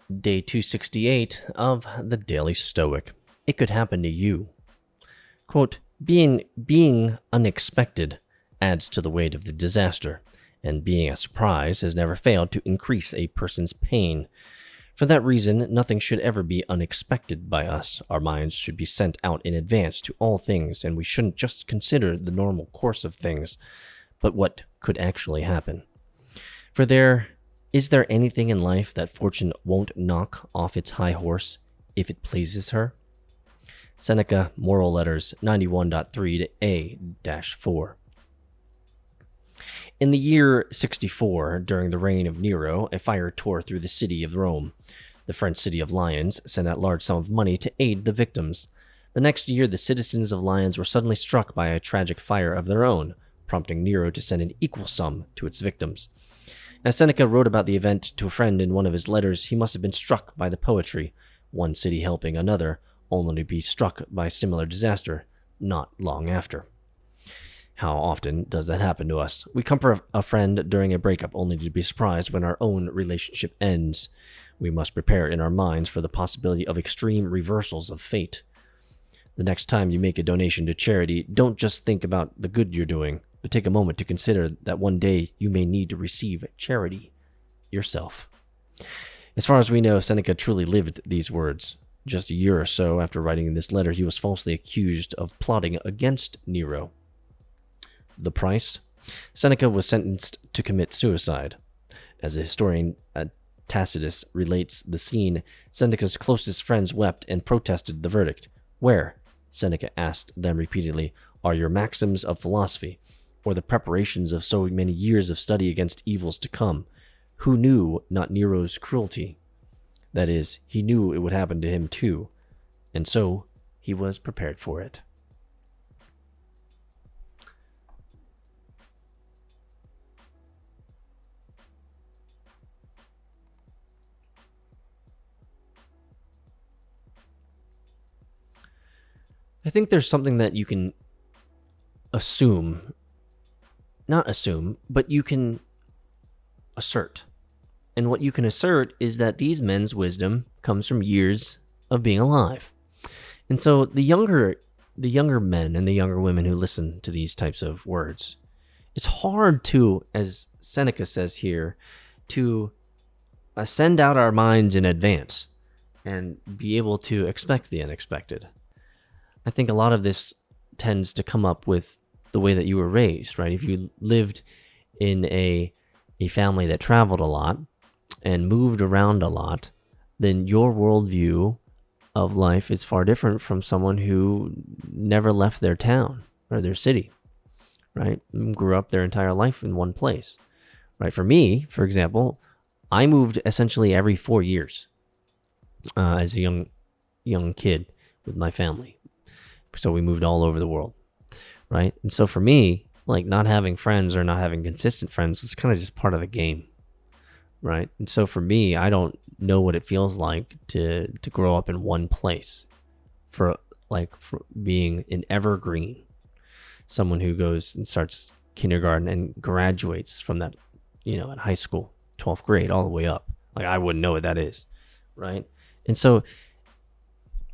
Day 268 of the Daily Stoic. It could happen to you. Quote, being unexpected adds to the weight of the disaster, and being a surprise has never failed to increase a person's pain. For that reason, nothing should ever be unexpected by us. Our minds should be sent out in advance to all things, and we shouldn't just consider the normal course of things, but what could actually happen. For is there anything in life that fortune won't knock off its high horse if it pleases her? Seneca, Moral Letters 91.3 to A-4. In the year 64, during the reign of Nero, a fire tore through the city of Rome. The French city of Lyons sent out large sum of money to aid the victims. The next year, the citizens of Lyons were suddenly struck by a tragic fire of their own, prompting Nero to send an equal sum to its victims. As Seneca wrote about the event to a friend in one of his letters, he must have been struck by the poetry, one city helping another, only to be struck by a similar disaster not long after. How often does that happen to us? We comfort a friend during a breakup only to be surprised when our own relationship ends. We must prepare in our minds for the possibility of extreme reversals of fate. The next time you make a donation to charity, don't just think about the good you're doing, but take a moment to consider that one day you may need to receive charity yourself. As far as we know, Seneca truly lived these words. Just a year or so after writing this letter, he was falsely accused of plotting against Nero. The price? Seneca was sentenced to commit suicide. As the historian Tacitus relates the scene, Seneca's closest friends wept and protested the verdict. Where, Seneca asked them repeatedly, are your maxims of philosophy, or the preparations of so many years of study against evils to come? Who knew not Nero's cruelty? That is, he knew it would happen to him too, and so he was prepared for it. I think there's something that you can not assume, but you can assert. And what you can assert is that these men's wisdom comes from years of being alive. And so the younger men and the younger women who listen to these types of words, it's hard to, as Seneca says here, to send out our minds in advance and be able to expect the unexpected. I think a lot of this tends to come up with the way that you were raised, right? If you lived in a family that traveled a lot and moved around a lot, then your worldview of life is far different from someone who never left their town or their city, right? Grew up their entire life in one place, right? For me, for example, I moved essentially every 4 years as a young kid with my family. So we moved all over the world, right? And so for me, like not having friends or not having consistent friends was kind of just part of the game, right? And so for me, I don't know what it feels like to grow up in one place for being an evergreen, someone who goes and starts kindergarten and graduates from that, at high school, 12th grade, all the way up. Like I wouldn't know what that is, right? And so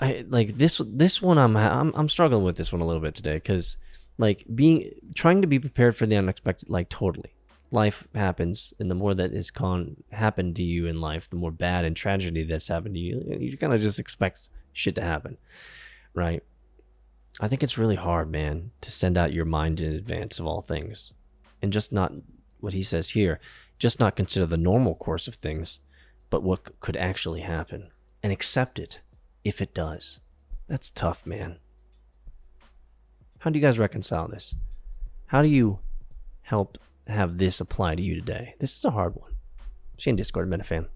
I like this one. I'm struggling with this one a little bit today because trying to be prepared for the unexpected. Like totally, life happens, and the more that has happened to you in life, the more bad and tragedy that's happened to you. You kind of just expect shit to happen, right? I think it's really hard, man, to send out your mind in advance of all things, and just not what he says here. Just not consider the normal course of things, but what could actually happen, and accept it. If it does. That's tough, man. How do you guys reconcile this? How do you help have this apply to you today? This is a hard one. See you in Discord, been a fan.